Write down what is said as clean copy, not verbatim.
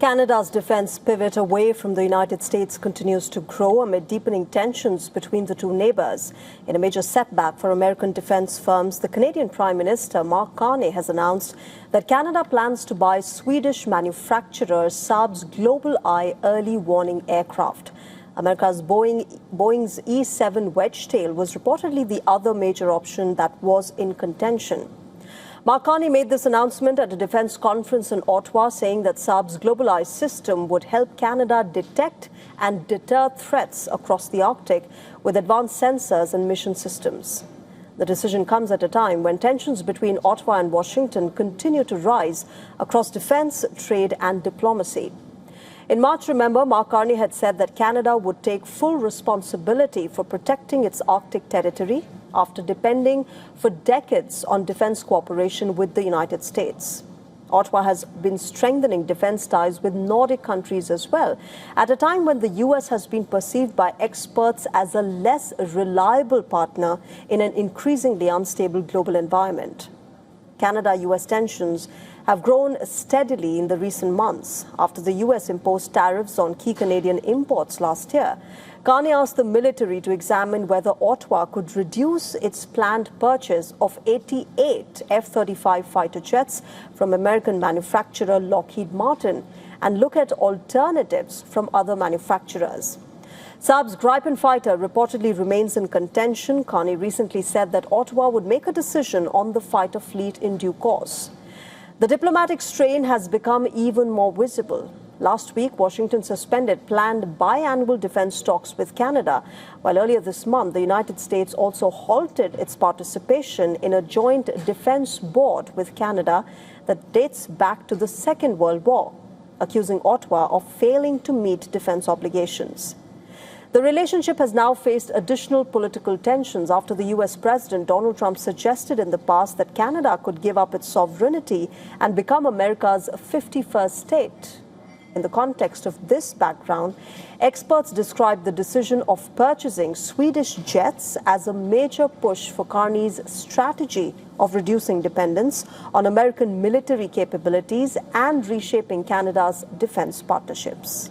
Canada's defense pivot away from the United States continues to grow amid deepening tensions between the two neighbors. In a major setback for American defense firms, the Canadian Prime Minister Mark Carney has announced that Canada plans to buy Swedish manufacturer Saab's GlobalEye early warning aircraft. America's Boeing's E-7 wedge-tail was reportedly the other major option that was in contention. Mark Carney made this announcement at a defense conference in Ottawa, saying that Saab's GlobalEye system would help Canada detect and deter threats across the Arctic with advanced sensors and mission systems. The decision comes at a time when tensions between Ottawa and Washington continue to rise across defense, trade and diplomacy. In March, remember, Mark Carney had said that Canada would take full responsibility for protecting its Arctic territory after depending for decades on defense cooperation with the United States. Ottawa has been strengthening defense ties with Nordic countries as well, at a time when the U.S. has been perceived by experts as a less reliable partner in an increasingly unstable global environment. Canada-U.S. tensions have grown steadily in the recent months after the U.S. imposed tariffs on key Canadian imports last year. Carney asked the military to examine whether Ottawa could reduce its planned purchase of 88 F-35 fighter jets from American manufacturer Lockheed Martin and look at alternatives from other manufacturers. Saab's Gripen fighter reportedly remains in contention. Carney recently said that Ottawa would make a decision on the fighter fleet in due course. The diplomatic strain has become even more visible. Last week, Washington suspended planned biannual defense talks with Canada, while earlier this month, the United States also halted its participation in a joint defense board with Canada that dates back to the Second World War, accusing Ottawa of failing to meet defense obligations. The relationship has now faced additional political tensions after the U.S. President Donald Trump suggested in the past that Canada could give up its sovereignty and become America's 51st state. In the context of this background, experts describe the decision of purchasing Swedish jets as a major push for Carney's strategy of reducing dependence on American military capabilities and reshaping Canada's defense partnerships.